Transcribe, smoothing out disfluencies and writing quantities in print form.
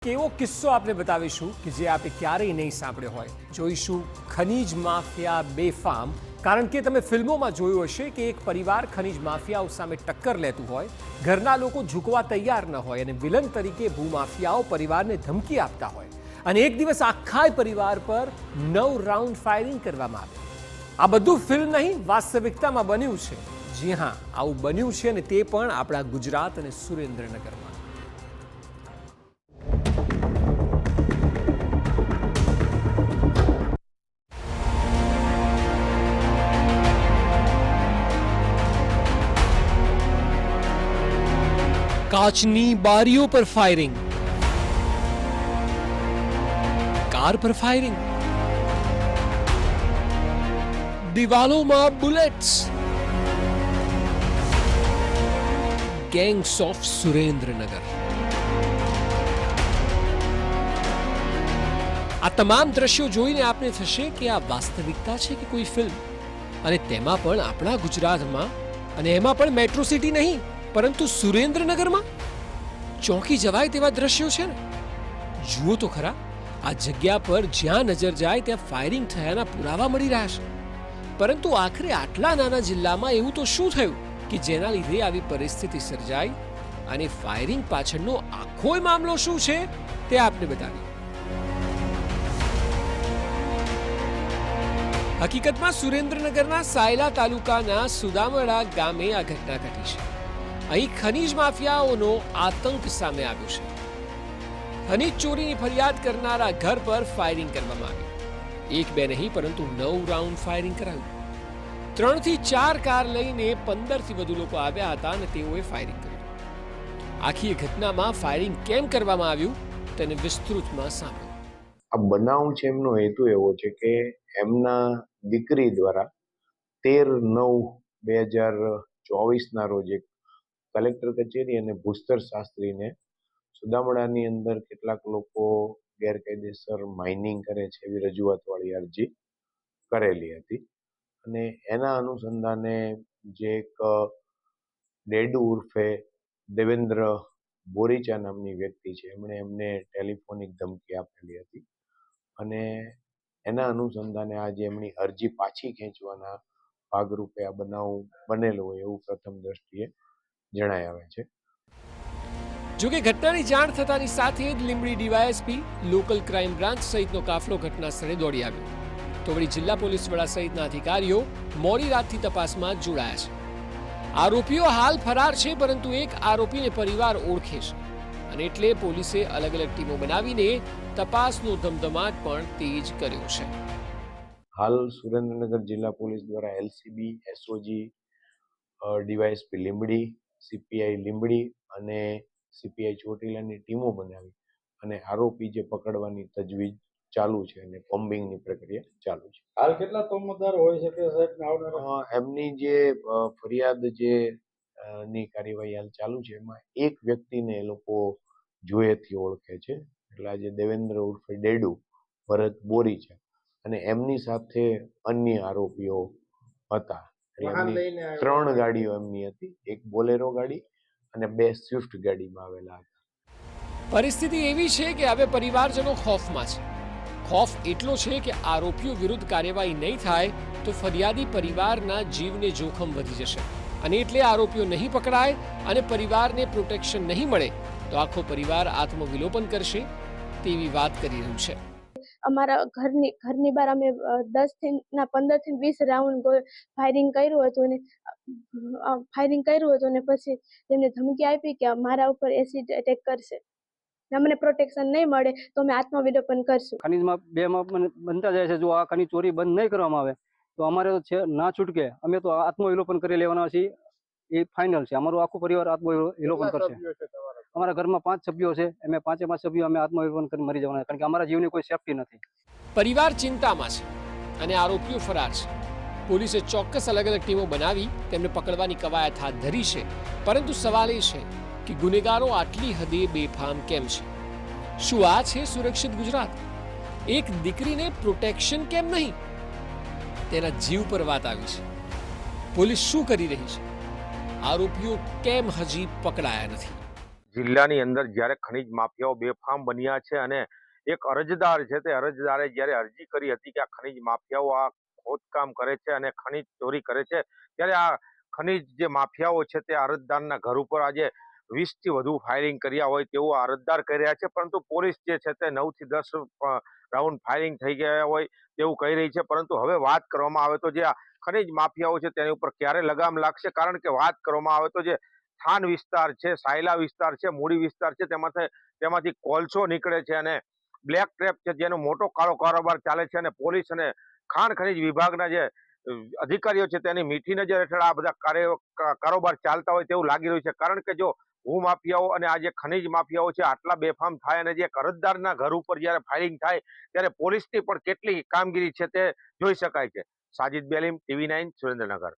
કેવો કિસ્સો આપણે બતાવીશું કે જે આપણે ક્યારેય નહીં સાંભળ્યો હોય. જોઈશું ખનીજ માફિયા બેફામ. કારણ કે તમે ફિલ્મોમાં જોયું હશે કે એક પરિવાર ખનીજ માફિયાઓ સામે ટક્કર લેતું હોય, ઘરના લોકો ઝૂકવા તૈયાર ન હોય અને વિલન તરીકે ભૂમાફિયાઓ પરિવારને ધમકી આપતા હોય અને એક દિવસ આખા પરિવાર પર 9 રાઉન્ડ ફાયરિંગ કરવામાં આવે. આ બધું ફિલ્મ નહીં, વાસ્તવિકતામાં બન્યું છે. જી હા, આવું બન્યું છે અને તે પણ આપણા ગુજરાત અને સુરેન્દ્રનગરમાં. કાચની બારીઓ પર ફાયરિંગ, કાર પર ફાયરિંગ, દિવાલોમાં બુલેટ્સ. Gangs of Surendranagar. આ તમામ દ્રશ્યો જોઈને આપને થશે કે આ વાસ્તવિકતા છે કે કોઈ ફિલ્મ, અને તેમાં પણ આપણા ગુજરાતમાં, અને એમાં પણ મેટ્રો સિટી નહીં પરંતુ સુરેન્દ્રનગરમાં. ચોંકી જવાય તેવા દ્રશ્યો છે ને. જુઓ તો ખરા, આ જગ્યા પર જ્યાં નજર જાય ત્યાં ફાયરિંગ થયાના પુરાવા મળી રહ્યા છે. પરંતુ આખરે આટલા નાના જિલ્લામાં એવું તો શું થયું કે જેના લીધે આવી પરિસ્થિતિ સર્જાઈ, અને ફાયરિંગ પાછળનો આખો મામલો શું છે તે આપને બતાવીએ. હકીકતમાં સુરેન્દ્રનગરના સાયલા તાલુકાના સુદામડા ગામે આ ઘટના ઘટી છે. અહીં ખનીજ માફિયાઓનો આતંક સામે આવ્યો છે. ખનીજ ચોરીની ફરિયાદ કરનારા ઘર પર ફાયરિંગ કરવામાં આવ્યું. એક બે નહીં પરંતુ 9 રાઉન્ડ ફાયરિંગ કરાયું. 3 થી 4 કાર લઈને 15 થી વધુ લોકો આવ્યા હતા અને તેઓએ ફાયરિંગ કર્યું. આખી ઘટનામાં ફાયરિંગ કેમ કરવામાં આવ્યું તેને વિસ્તૃતમાં સાંભળો. આ બનાવ છે એમનો હેતુ એવો છે કે એમના દીકરી દ્વારા 13/9/2024 ના રોજ એક કલેક્ટર કચેરી અને ભૂસ્તર શાસ્ત્રીને સુદામડાની અંદર કેટલાક લોકો ગેરકાયદેસર માઇનિંગ કરે છે એવી રજૂઆતવાળી અરજી કરેલી હતી. અને એના અનુસંધાને જે એક ડેડુ ઉર્ફે દેવેન્દ્ર બોરીચા નામની વ્યક્તિ છે, એમણે એમને ટેલિફોનિક ધમકી આપેલી હતી. અને એના અનુસંધાને આજે એમની અરજી પાછી ખેંચવાના ભાગરૂપે આ બનાવ બનેલો હોય એવું પ્રથમ દ્રષ્ટિએ જણાય આવે છે. જોકે ઘટનાની જાણ થતાની સાથે જ Limbdi DYSP, local crime branch સહિતનો કાફલો ઘટના સ્થળે દોડી આવ્યો. તો વળી જિલ્લા પોલીસ વડા સહિતના અધિકારીઓ મોડી રાતથી તપાસમાં જોડાયા છે. આરોપીઓ હાલ ફરાર છે, પરંતુ એક આરોપીને પરિવાર ઓળખે છે અને એટલે પોલીસે અલગ અલગ ટીમો બનાવીને તપાસનો ધમધમાટ પણ તેજ કર્યો છે. હાલ સુરેન્દ્રનગર જિલ્લા પોલીસ દ્વારા LCB, SOG, DYSP Limbdi, CPI Limbdi અને સીપીઆઈ ચોટીલાની ટીમો બનાવી અને આરોપી જે પકડવાની તજવીજ ચાલુ છે અને કોમ્બિંગની પ્રક્રિયા ચાલુ છે. હાલ કેટલા તોમતદાર હોઈ શકે સાહેબ? એમની જે ફરિયાદ જે ની કાર્યવાહી હાલ ચાલુ છે એમાં એક વ્યક્તિને એ લોકો જોયેથી ઓળખે છે. એટલે આજે દેવેન્દ્ર ઉર્ફે ડેડુ ભરત બોરી છે અને એમની સાથે અન્ય આરોપીઓ હતા. 3 ગાડીઓ એમની હતી, એક બોલેરો ગાડી અને 2 સ્વિફ્ટ ગાડીમાં આવેલા હતા. પરિસ્થિતિ એવી છે કે હવે પરિવારજનો ખોફમાં છે. ખોફ એટલો છે કે આરોપીઓ વિરુદ્ધ કાર્યવાહી નહીં થાય તો ફરિયાદી પરિવારના જીવને જોખમ વધી જશે, અને એટલે આરોપીઓ નહીં પકડાય અને પરિવારને પ્રોટેક્શન નહીં મળે તો આખો પરિવાર આત્મવિલોપન કરશે તેવી વાત કરી રહ્યું છે. અમારા ઘરની બહાર અમે 10 થી 15 થી 20 રાઉન્ડ ફાયરિંગ કર્યું હતું અને પછી તેમને ધમકી આપી કે મારા ઉપર એસિડ એટેક કરશે, અમને પ્રોટેક્શન નહીં મળે તો અમે આત્મવિલોપન કરશું. ખનીજમાં બનતા જાય છે. જો આ ખનીજ ચોરી બંધ નહીં કરવામાં આવે તો અમારે છે ના છૂટકે અમે તો આત્મવિલોપન કરી લેવાના છીએ. એ ફાઇનલ છે. અમારું આખું પરિવાર આત્મવિલોપન કરશે. અમારા ઘરમાં 5 સભ્યો છે, અમે 5 સભ્યો અમે આત્મવિલોપન કરી મરી જવાના, કારણ કે અમારા જીવની કોઈ સેફટી નથી. પરિવાર ચિંતામાં છે અને આરોપીઓ ફરાર છે. પોલીસે ચોક્કસ અલગ અલગ ટીમો બનાવી તેમને પકડવાની કવાયત હાથ ધરી છે, પરંતુ સવાલ એ છે કે ગુનેગારો આટલી હદે બેફામ કેમ છે? શું આ છે સુરક્ષિત ગુજરાત? એક દીકરીને પ્રોટેક્શન કેમ નહીં? તેના જીવ પર વાત આવી છે. પોલીસ શું કરી રહી છે? આરોપીઓ કેમ હજી પકડાયા નથી? જિલ્લાની અંદર જ્યારે ખનીજ માફિયાઓ બેફામ બન્યા છે અને એક અરજદાર છે તે અરજદારે જ્યારે અરજી કરી હતી કે આ ખનીજ માફિયાઓ આ ખોદકામ કરે છે અને ખનીજ ચોરી કરે છે, ત્યારે આ ખનીજ જે માફિયાઓ છે તે અરજદારના ઘર ઉપર આજે 20 થી વધુ ફાયરિંગ કર્યા હોય તેવું આ અરજદાર કહી રહ્યા છે. પરંતુ પોલીસ જે છે તે 9 થી 10 રાઉન્ડ ફાયરિંગ થઈ ગયા હોય તેવું કહી રહી છે. પરંતુ હવે વાત કરવામાં આવે તો જે આ ખનીજ માફિયાઓ છે તેની ઉપર ક્યારે લગામ લાગશે? કારણ કે વાત કરવામાં આવે તો જે થાન વિસ્તાર છે, સાયલા વિસ્તાર છે, મૂડી વિસ્તાર છે, તેમાંથી કોલસો નીકળે છે અને બ્લેક ટ્રેપ છે જેનો મોટો કાળો કારોબાર ચાલે છે અને પોલીસ અને ખાણ ખનીજ વિભાગના જે અધિકારીઓ છે તેની મીઠી નજર હેઠળ આ બધા કારોબાર ચાલતા હોય તેવું લાગી રહ્યું છે. કારણ કે જો ભૂમાફિયાઓ અને આ જે ખનીજ માફિયાઓ છે આટલા બેફામ થાય અને જે અરજદારના ઘર ઉપર જ્યારે ફાયરિંગ થાય ત્યારે પોલીસની પણ કેટલી કામગીરી છે તે જોઈ શકાય છે. સાજિદ બેલીમ, TV9, સુરેન્દ્રનગર.